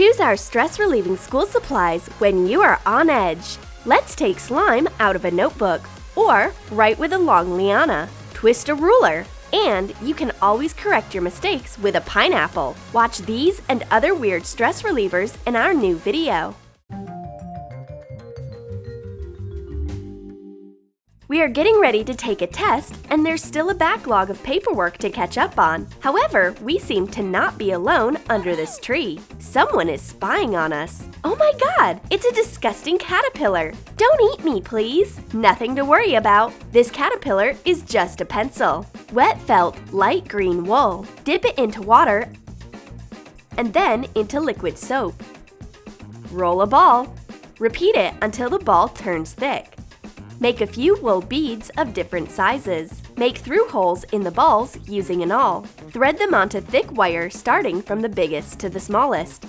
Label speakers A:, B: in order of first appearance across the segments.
A: Choose our stress-relieving school supplies when you are on edge. Let's take slime out of a notebook, or write with a long Liana. Twist a ruler, and you can always correct your mistakes with a pineapple. Watch these and other weird stress relievers in our new video. We are getting ready to take a test, and there's still a backlog of paperwork to catch up on. However, we seem to not be alone under this tree. Someone is spying on us. Oh my God, it's a disgusting caterpillar. Don't eat me, please. Nothing to worry about. This caterpillar is just a pencil. Wet felt, light green wool. Dip it into water and then into liquid soap. Roll a ball. Repeat it until the ball turns thick. Make a few wool beads of different sizes. Make through holes in the balls using an awl. Thread them onto thick wire starting from the biggest to the smallest.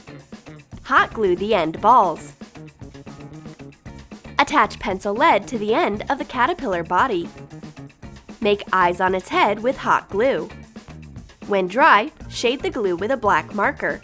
A: Hot glue the end balls. Attach pencil lead to the end of the caterpillar body. Make eyes on its head with hot glue. When dry, shade the glue with a black marker.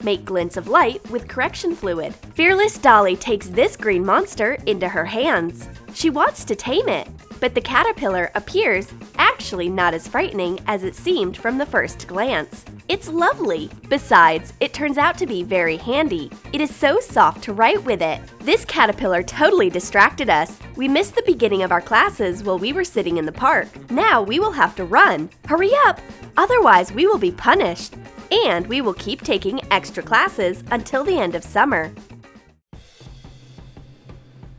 A: Make glints of light with correction fluid. Fearless Dolly takes this green monster into her hands. She wants to tame it, but the caterpillar appears actually not as frightening as it seemed from the first glance. It's lovely. Besides, it turns out to be very handy. It is so soft to write with it. This caterpillar totally distracted us. We missed the beginning of our classes while we were sitting in the park. Now we will have to run. Hurry up! Otherwise, we will be punished. And we will keep taking extra classes until the end of summer.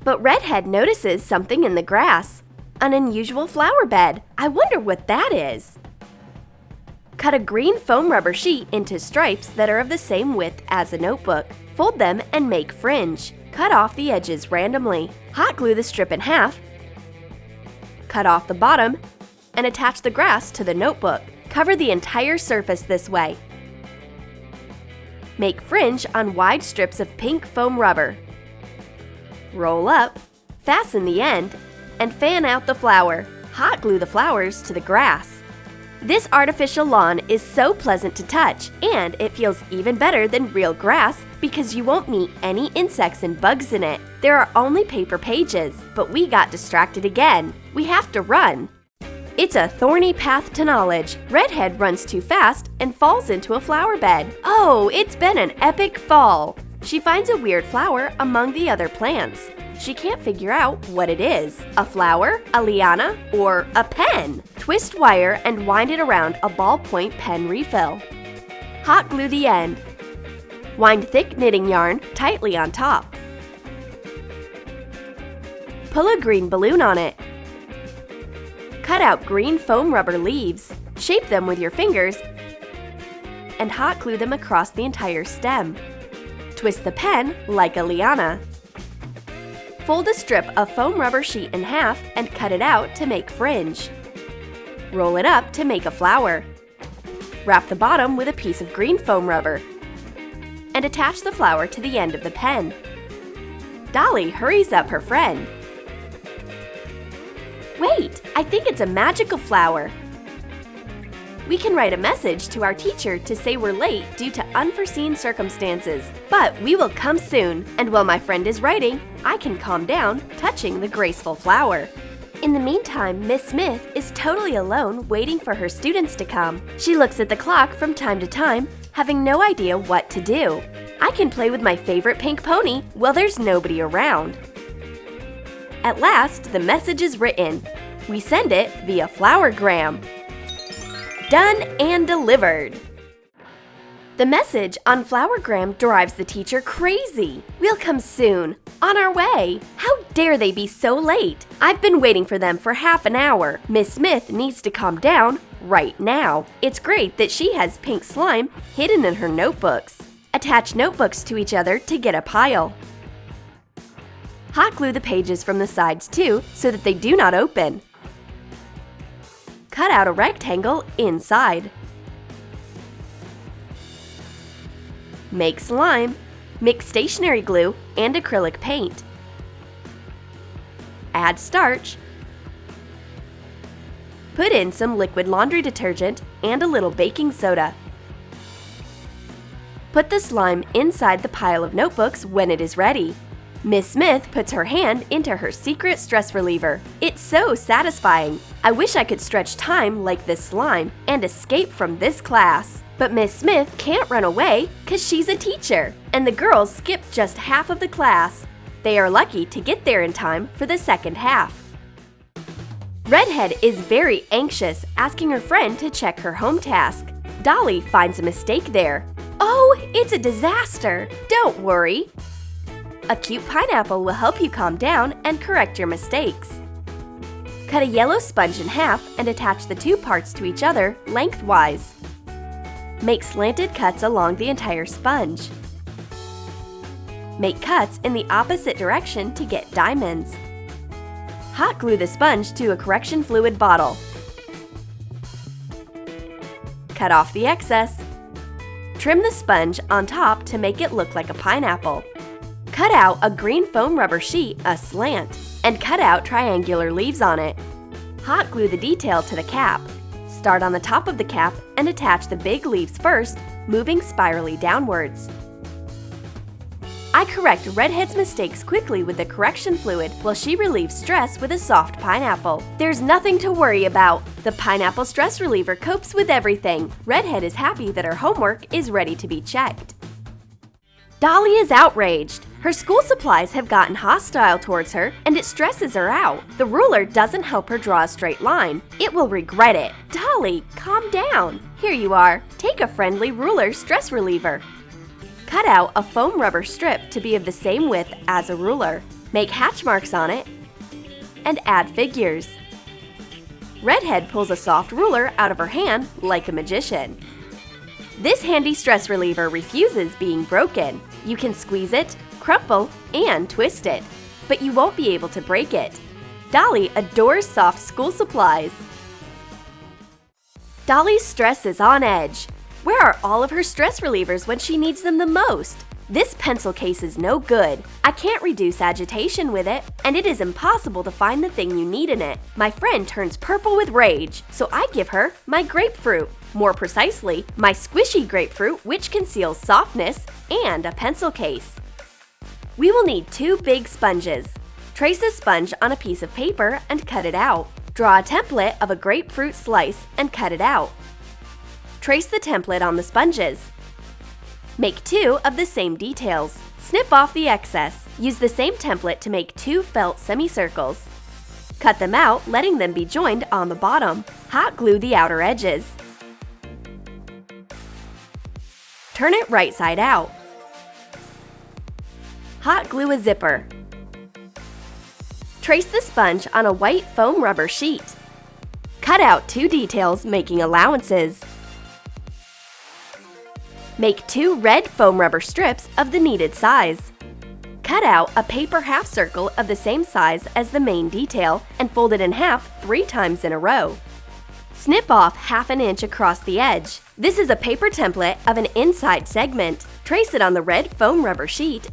A: But Redhead notices something in the grass. An unusual flower bed. I wonder what that is. Cut a green foam rubber sheet into stripes that are of the same width as a notebook. Fold them and make fringe. Cut off the edges randomly. Hot glue the strip in half. Cut off the bottom and attach the grass to the notebook. Cover the entire surface this way. Make fringe on wide strips of pink foam rubber. Roll up, fasten the end, and fan out the flower. Hot glue the flowers to the grass. This artificial lawn is so pleasant to touch, and it feels even better than real grass because you won't meet any insects and bugs in it. There are only paper pages, but we got distracted again. We have to run. It's a thorny path to knowledge. Redhead runs too fast and falls into a flower bed. Oh, it's been an epic fall. She finds a weird flower among the other plants. She can't figure out what it is. A flower, a liana, or a pen. Twist wire and wind it around a ballpoint pen refill. Hot glue the end. Wind thick knitting yarn tightly on top. Pull a green balloon on it. Cut out green foam rubber leaves. Shape them with your fingers and hot glue them across the entire stem. Twist the pen like a liana. Fold a strip of foam rubber sheet in half and cut it out to make fringe. Roll it up to make a flower. Wrap the bottom with a piece of green foam rubber and attach the flower to the end of the pen. Dolly hurries up her friend. Wait, I think it's a magical flower. We can write a message to our teacher to say we're late due to unforeseen circumstances. But we will come soon, and while my friend is writing, I can calm down, touching the graceful flower. In the meantime, Miss Smith is totally alone waiting for her students to come. She looks at the clock from time to time, having no idea what to do. I can play with my favorite pink pony while there's nobody around. At last, the message is written. We send it via Flowergram. Done and delivered. The message on Flowergram drives the teacher crazy. We'll come soon. On our way. How dare they be so late? I've been waiting for them for half an hour. Miss Smith needs to calm down right now. It's great that she has pink slime hidden in her notebooks. Attach notebooks to each other to get a pile. Hot glue the pages from the sides too so that they do not open. Cut out a rectangle inside. Make slime. Mix stationery glue and acrylic paint. Add starch. Put in some liquid laundry detergent and a little baking soda. Put the slime inside the pile of notebooks when it is ready. Miss Smith puts her hand into her secret stress reliever. It's so satisfying. I wish I could stretch time like this slime and escape from this class. But Miss Smith can't run away because she's a teacher, and the girls skip just half of the class. They are lucky to get there in time for the second half. Redhead is very anxious, asking her friend to check her home task. Dolly finds a mistake there. Oh, it's a disaster! Don't worry. A cute pineapple will help you calm down and correct your mistakes. Cut a yellow sponge in half and attach the two parts to each other lengthwise. Make slanted cuts along the entire sponge. Make cuts in the opposite direction to get diamonds. Hot glue the sponge to a correction fluid bottle. Cut off the excess. Trim the sponge on top to make it look like a pineapple. Cut out a green foam rubber sheet aslant and cut out triangular leaves on it. Hot glue the detail to the cap. Start on the top of the cap and attach the big leaves first, moving spirally downwards. I correct Redhead's mistakes quickly with the correction fluid while she relieves stress with a soft pineapple. There's nothing to worry about. The pineapple stress reliever copes with everything. Redhead is happy that her homework is ready to be checked. Dolly is outraged. Her school supplies have gotten hostile towards her and it stresses her out. The ruler doesn't help her draw a straight line. It will regret it. Dolly, calm down. Here you are. Take a friendly ruler stress reliever. Cut out a foam rubber strip to be of the same width as a ruler. Make hatch marks on it and add figures. Redhead pulls a soft ruler out of her hand like a magician. This handy stress reliever refuses being broken. You can squeeze it, crumple, and twist it, but you won't be able to break it. Dolly adores soft school supplies. Dolly's stress is on edge. Where are all of her stress relievers when she needs them the most? This pencil case is no good. I can't reduce agitation with it, and it is impossible to find the thing you need in it. My friend turns purple with rage, so I give her my grapefruit. More precisely, my squishy grapefruit, which conceals softness, and a pencil case. We will need 2 big sponges. Trace a sponge on a piece of paper and cut it out. Draw a template of a grapefruit slice and cut it out. Trace the template on the sponges. Make 2 of the same details. Snip off the excess. Use the same template to make 2 felt semicircles. Cut them out, letting them be joined on the bottom. Hot glue the outer edges. Turn it right side out. Hot glue a zipper. Trace the sponge on a white foam rubber sheet. Cut out 2 details, making allowances. Make 2 red foam rubber strips of the needed size. Cut out a paper half circle of the same size as the main detail and fold it in half 3 times in a row. Snip off ½ inch across the edge. This is a paper template of an inside segment. Trace it on the red foam rubber sheet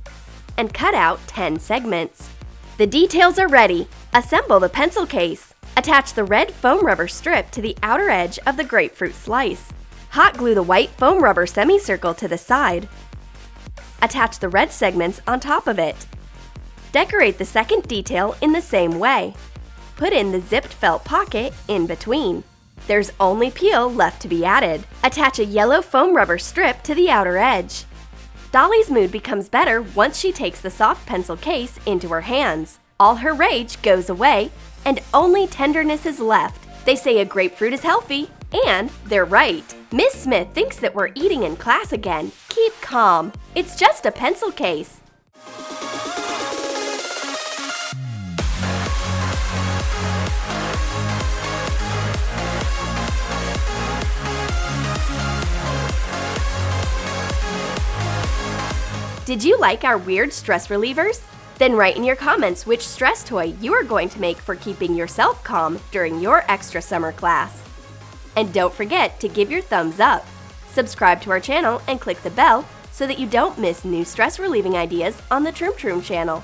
A: and cut out 10 segments. The details are ready. Assemble the pencil case. Attach the red foam rubber strip to the outer edge of the grapefruit slice. Hot glue the white foam rubber semicircle to the side. Attach the red segments on top of it. Decorate the second detail in the same way. Put in the zipped felt pocket in between. There's only peel left to be added. Attach a yellow foam rubber strip to the outer edge. Dolly's mood becomes better once she takes the soft pencil case into her hands. All her rage goes away, and only tenderness is left. They say a grapefruit is healthy, and they're right. Miss Smith thinks that we're eating in class again. Keep calm. It's just a pencil case. Did you like our weird stress relievers? Then write in your comments which stress toy you are going to make for keeping yourself calm during your extra summer class. And don't forget to give your thumbs up. Subscribe to our channel and click the bell so that you don't miss new stress relieving ideas on the Troom Troom channel.